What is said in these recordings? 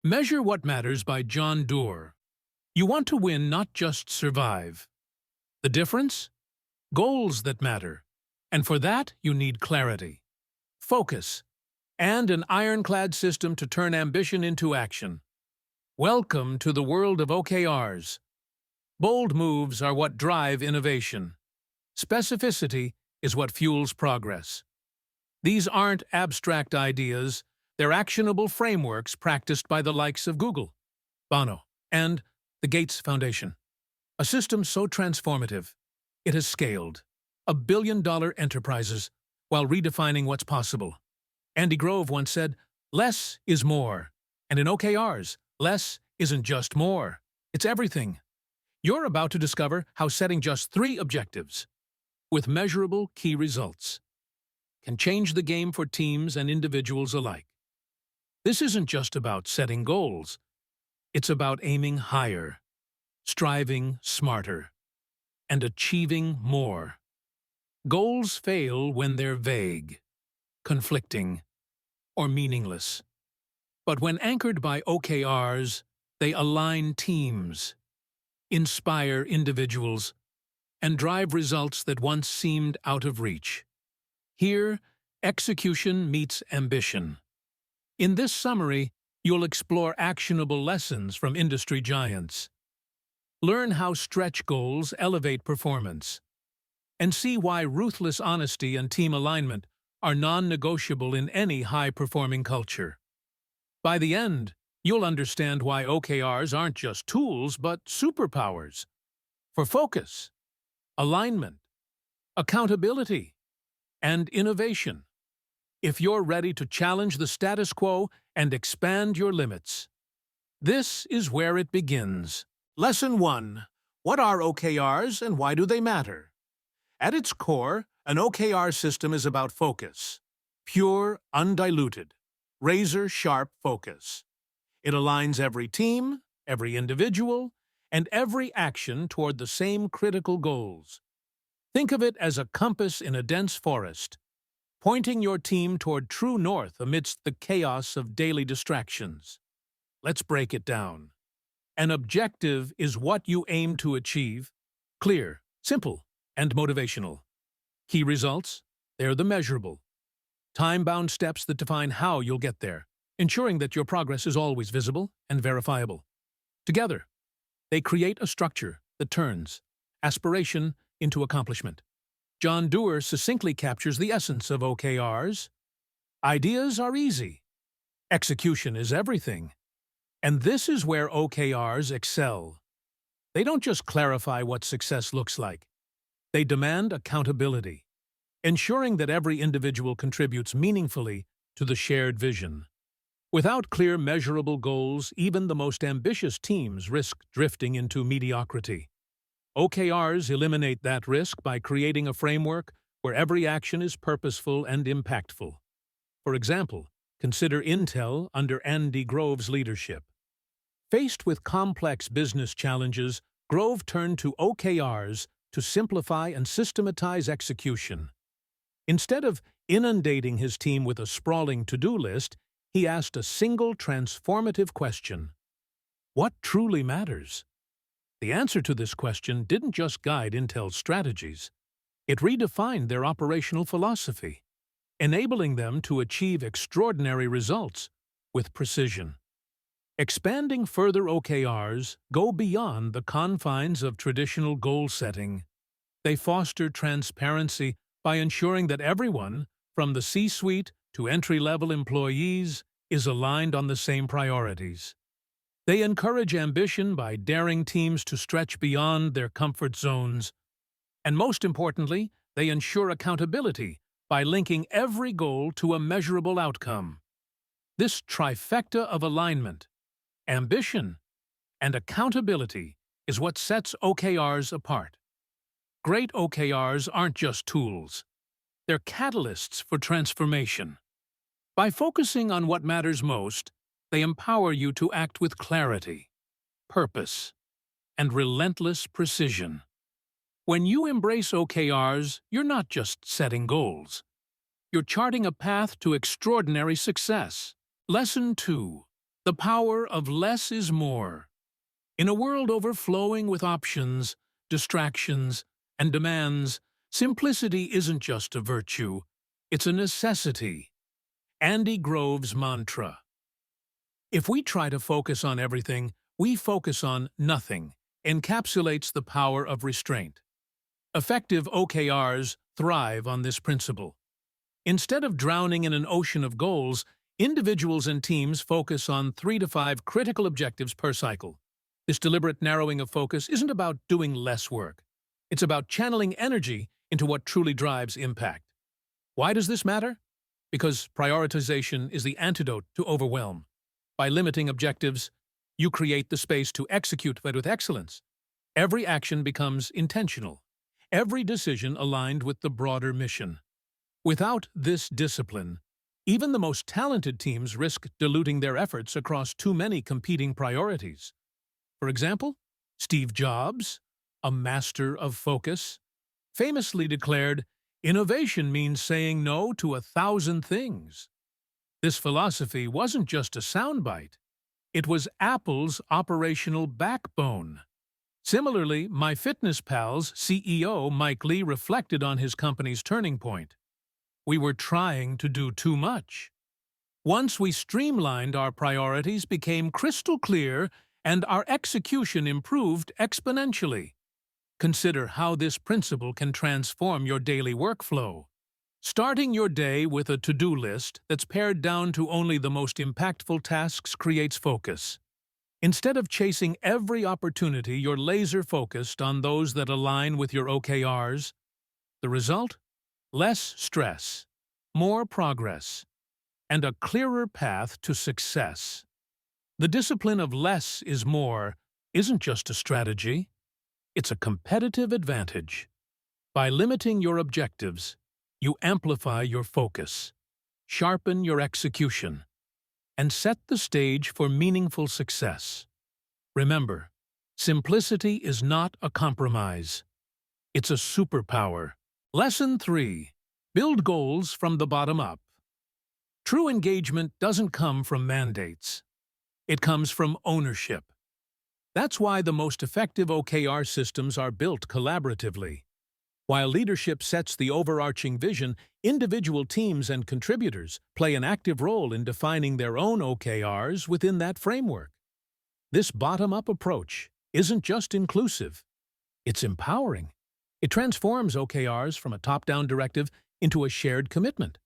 Measure What Matters by Doerr. You want to win, not just survive. The difference? Goals that matter. And for that, you need clarity, focus, and an ironclad system to turn ambition into action. Welcome to the world of OKRs. Bold moves are what drive innovation. Specificity is what fuels progress. These aren't abstract ideas, they're actionable frameworks practiced by the likes of Google, Bono, and the Gates Foundation. A system so transformative, it has scaled $1 billion enterprises while redefining what's possible. Andy Grove once said, "Less is more." And in OKRs, less isn't just more, it's everything. You're about to discover how setting just 3 objectives, with measurable key results, can change the game for teams and individuals alike. This isn't just about setting goals. It's about aiming higher, striving smarter, and achieving more. Goals fail when they're vague, conflicting, or meaningless. But when anchored by OKRs, they align teams, inspire individuals, and drive results that once seemed out of reach. Here, execution meets ambition. In this summary, you'll explore actionable lessons from industry giants. Learn how stretch goals elevate performance, and see why ruthless honesty and team alignment are non-negotiable in any high-performing culture. By the end, you'll understand why OKRs aren't just tools but superpowers for focus, alignment, accountability, and innovation. If you're ready to challenge the status quo and expand your limits, this is where it begins. Lesson 1. What are OKRs and why do they matter? At its core, an OKR system is about focus. Pure, undiluted, razor-sharp focus. It aligns every team, every individual, and every action toward the same critical goals. Think of it as a compass in a dense forest, pointing your team toward true north amidst the chaos of daily distractions. Let's break it down. An objective is what you aim to achieve, clear, simple, and motivational. Key results? They're the measurable, time-bound steps that define how you'll get there, ensuring that your progress is always visible and verifiable. Together, they create a structure that turns aspiration into accomplishment. Doerr succinctly captures the essence of OKRs. Ideas are easy. Execution is everything. And this is where OKRs excel. They don't just clarify what success looks like. They demand accountability, ensuring that every individual contributes meaningfully to the shared vision. Without clear, measurable goals, even the most ambitious teams risk drifting into mediocrity. OKRs eliminate that risk by creating a framework where every action is purposeful and impactful. For example, consider Intel under Andy Grove's leadership. Faced with complex business challenges, Grove turned to OKRs to simplify and systematize execution. Instead of inundating his team with a sprawling to-do list, he asked a single transformative question: what truly matters? The answer to this question didn't just guide Intel's strategies. It redefined their operational philosophy, enabling them to achieve extraordinary results with precision. Expanding further, OKRs go beyond the confines of traditional goal setting. They foster transparency by ensuring that everyone, from the C-suite to entry-level employees, is aligned on the same priorities. They encourage ambition by daring teams to stretch beyond their comfort zones. And most importantly, they ensure accountability by linking every goal to a measurable outcome. This trifecta of alignment, ambition, and accountability is what sets OKRs apart. Great OKRs aren't just tools. They're catalysts for transformation. By focusing on what matters most, they empower you to act with clarity, purpose, and relentless precision. When you embrace OKRs, you're not just setting goals. You're charting a path to extraordinary success. Lesson 2. The power of less is more. In a world overflowing with options, distractions, and demands, simplicity isn't just a virtue, it's a necessity. Andy Grove's mantra. If we try to focus on everything, we focus on nothing, encapsulates the power of restraint. Effective OKRs thrive on this principle. Instead of drowning in an ocean of goals, individuals and teams focus on 3 to 5 critical objectives per cycle. This deliberate narrowing of focus isn't about doing less work. It's about channeling energy into what truly drives impact. Why does this matter? Because prioritization is the antidote to overwhelm. By limiting objectives, you create the space to execute but with excellence. Every action becomes intentional. Every decision aligned with the broader mission. Without this discipline, even the most talented teams risk diluting their efforts across too many competing priorities. For example, Steve Jobs, a master of focus, famously declared, "Innovation means saying no to 1,000 things." This philosophy wasn't just a soundbite. It was Apple's operational backbone. Similarly, MyFitnessPal's CEO Mike Lee reflected on his company's turning point. We were trying to do too much. Once we streamlined, our priorities became crystal clear and our execution improved exponentially. Consider how this principle can transform your daily workflow. Starting your day with a to-do list that's pared down to only the most impactful tasks creates focus. Instead of chasing every opportunity, you're laser-focused on those that align with your OKRs. The result? Less stress, more progress, and a clearer path to success. The discipline of less is more isn't just a strategy, it's a competitive advantage. By limiting your objectives, you amplify your focus, sharpen your execution, and set the stage for meaningful success. Remember, simplicity is not a compromise. It's a superpower. Lesson 3. Build goals from the bottom up. True engagement doesn't come from mandates. It comes from ownership. That's why the most effective OKR systems are built collaboratively. While leadership sets the overarching vision, individual teams and contributors play an active role in defining their own OKRs within that framework. This bottom-up approach isn't just inclusive, it's empowering. It transforms OKRs from a top-down directive into a shared commitment.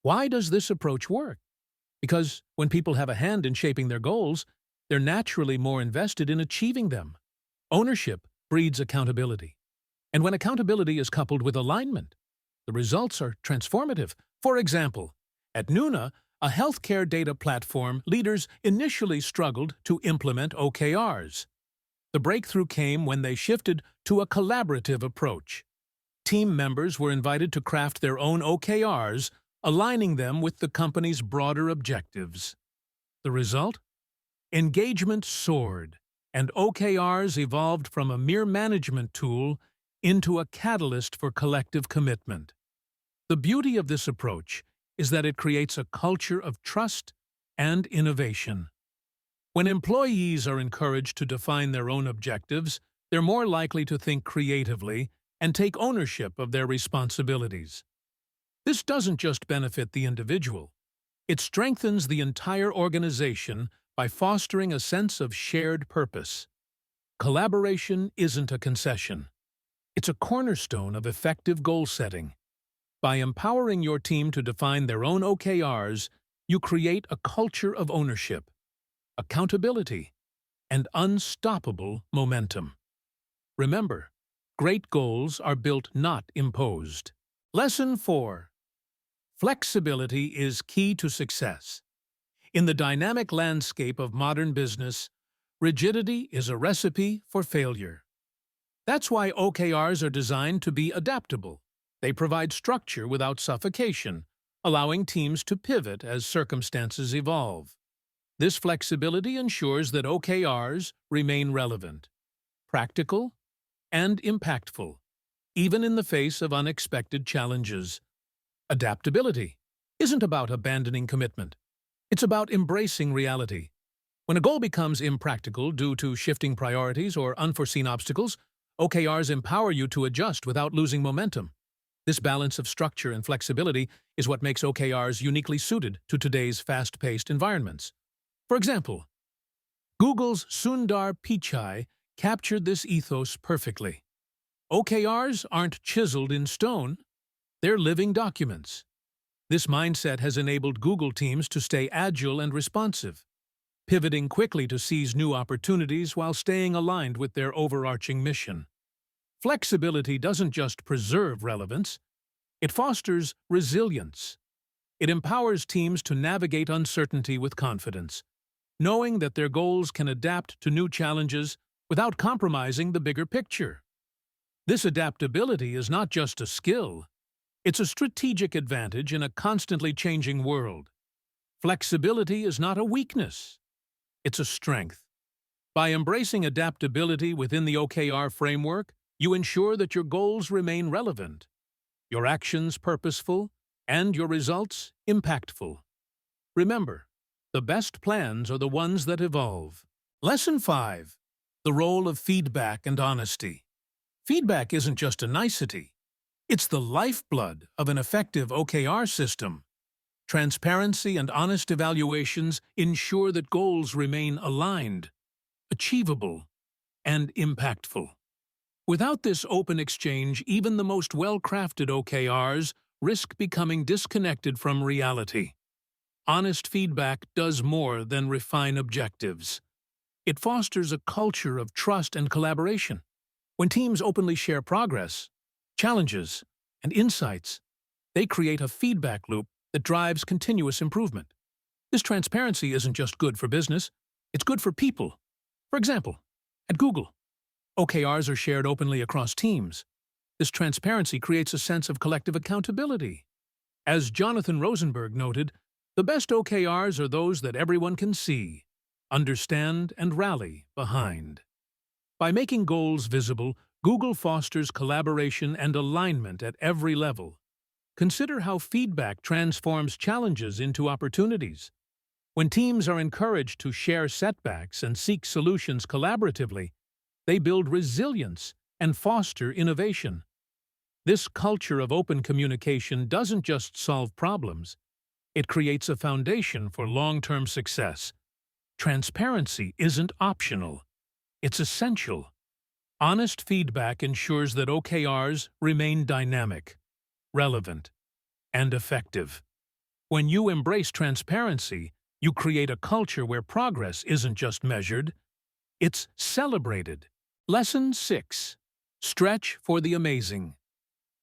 Why does this approach work? Because when people have a hand in shaping their goals, they're naturally more invested in achieving them. Ownership breeds accountability. And when accountability is coupled with alignment, the results are transformative. For example, at Nuna, a healthcare data platform, leaders initially struggled to implement OKRs. The breakthrough came when they shifted to a collaborative approach. Team members were invited to craft their own OKRs, aligning them with the company's broader objectives. The result? Engagement soared, and OKRs evolved from a mere management tool into a catalyst for collective commitment. The beauty of this approach is that it creates a culture of trust and innovation. When employees are encouraged to define their own objectives, they're more likely to think creatively and take ownership of their responsibilities. This doesn't just benefit the individual. It strengthens the entire organization by fostering a sense of shared purpose. Collaboration isn't a concession. It's a cornerstone of effective goal setting. By empowering your team to define their own OKRs, you create a culture of ownership, accountability, and unstoppable momentum. Remember, great goals are built, not imposed. Lesson 4. Flexibility is key to success. In the dynamic landscape of modern business, rigidity is a recipe for failure. That's why OKRs are designed to be adaptable. They provide structure without suffocation, allowing teams to pivot as circumstances evolve. This flexibility ensures that OKRs remain relevant, practical, and impactful, even in the face of unexpected challenges. Adaptability isn't about abandoning commitment. It's about embracing reality. When a goal becomes impractical due to shifting priorities or unforeseen obstacles, OKRs empower you to adjust without losing momentum. This balance of structure and flexibility is what makes OKRs uniquely suited to today's fast-paced environments. For example, Google's Sundar Pichai captured this ethos perfectly. OKRs aren't chiseled in stone, they're living documents. This mindset has enabled Google teams to stay agile and responsive, pivoting quickly to seize new opportunities while staying aligned with their overarching mission. Flexibility doesn't just preserve relevance, it fosters resilience. It empowers teams to navigate uncertainty with confidence, knowing that their goals can adapt to new challenges without compromising the bigger picture. This adaptability is not just a skill, it's a strategic advantage in a constantly changing world. Flexibility is not a weakness, it's a strength. By embracing adaptability within the OKR framework, you ensure that your goals remain relevant, your actions purposeful, and your results impactful. Remember, the best plans are the ones that evolve. Lesson 5. The role of feedback and honesty. Feedback isn't just a nicety. It's the lifeblood of an effective OKR system. Transparency and honest evaluations ensure that goals remain aligned, achievable, and impactful. Without this open exchange, even the most well-crafted OKRs risk becoming disconnected from reality. Honest feedback does more than refine objectives. It fosters a culture of trust and collaboration. When teams openly share progress, challenges, and insights, they create a feedback loop that drives continuous improvement. This transparency isn't just good for business, it's good for people. For example, at Google, OKRs are shared openly across teams. This transparency creates a sense of collective accountability. As Jonathan Rosenberg noted, the best OKRs are those that everyone can see, understand, and rally behind. By making goals visible, Google fosters collaboration and alignment at every level. Consider how feedback transforms challenges into opportunities. When teams are encouraged to share setbacks and seek solutions collaboratively, they build resilience and foster innovation. This culture of open communication doesn't just solve problems, it creates a foundation for long-term success. Transparency isn't optional, it's essential. Honest feedback ensures that OKRs remain dynamic, relevant, and effective. When you embrace transparency, you create a culture where progress isn't just measured, it's celebrated. Lesson 6. Stretch for the amazing.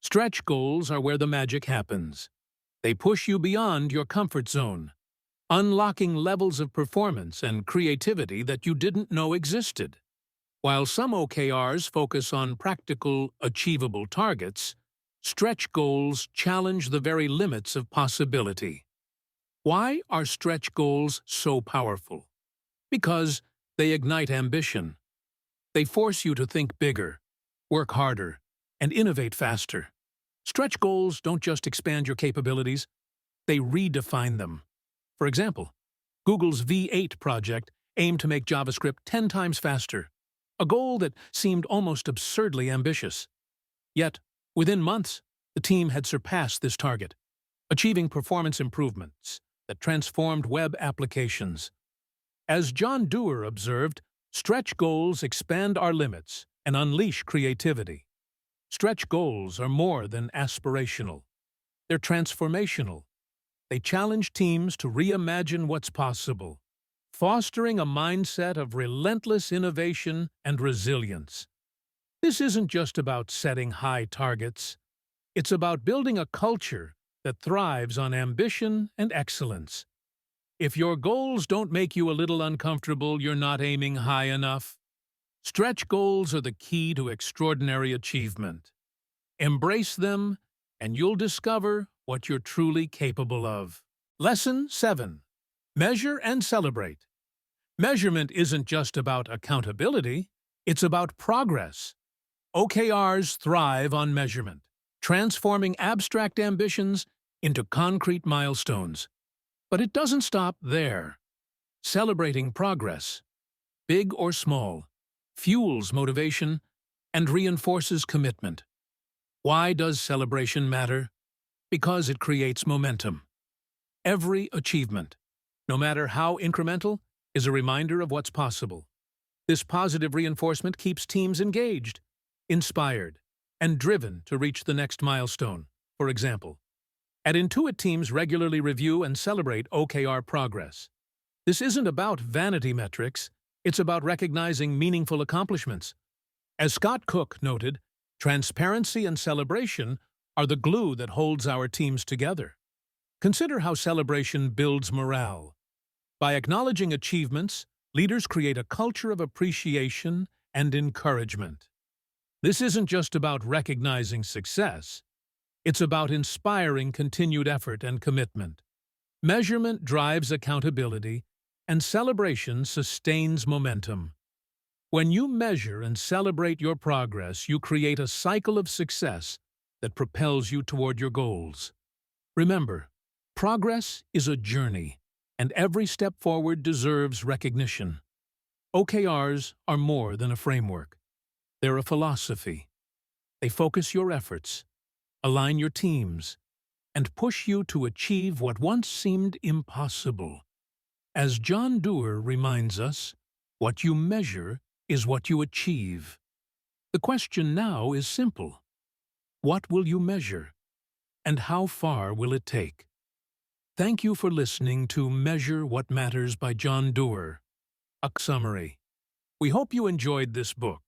Stretch goals are where the magic happens. They push you beyond your comfort zone, unlocking levels of performance and creativity that you didn't know existed. While some OKRs focus on practical, achievable targets, stretch goals challenge the very limits of possibility. Why are stretch goals so powerful? Because they ignite ambition. They force you to think bigger, work harder, and innovate faster. Stretch goals don't just expand your capabilities, they redefine them. For example, Google's V8 project aimed to make JavaScript 10 times faster, a goal that seemed almost absurdly ambitious. Yet, within months, the team had surpassed this target, achieving performance improvements that transformed web applications. As John Doerr observed, stretch goals expand our limits and unleash creativity. Stretch goals are more than aspirational. They're transformational. They challenge teams to reimagine what's possible, fostering a mindset of relentless innovation and resilience. This isn't just about setting high targets. It's about building a culture that thrives on ambition and excellence. If your goals don't make you a little uncomfortable, you're not aiming high enough. Stretch goals are the key to extraordinary achievement. Embrace them, and you'll discover what you're truly capable of. Lesson 7. Measure and celebrate. Measurement isn't just about accountability, it's about progress. OKRs thrive on measurement, transforming abstract ambitions into concrete milestones. But it doesn't stop there. Celebrating progress, big or small, fuels motivation and reinforces commitment. Why does celebration matter? Because it creates momentum. Every achievement, no matter how incremental, is a reminder of what's possible. This positive reinforcement keeps teams engaged, inspired, and driven to reach the next milestone. For example, at Intuit, teams regularly review and celebrate OKR progress. This isn't about vanity metrics, it's about recognizing meaningful accomplishments. As Scott Cook noted, transparency and celebration are the glue that holds our teams together. Consider how celebration builds morale. By acknowledging achievements, leaders create a culture of appreciation and encouragement. This isn't just about recognizing success, it's about inspiring continued effort and commitment. Measurement drives accountability, and celebration sustains momentum. When you measure and celebrate your progress, you create a cycle of success that propels you toward your goals. Remember, progress is a journey, and every step forward deserves recognition. OKRs are more than a framework. They're a philosophy. They focus your efforts, align your teams, and push you to achieve what once seemed impossible. As John Doerr reminds us, what you measure is what you achieve. The question now is simple. What will you measure, and how far will it take? Thank you for listening to Measure What Matters by John Doerr, a summary. We hope you enjoyed this book.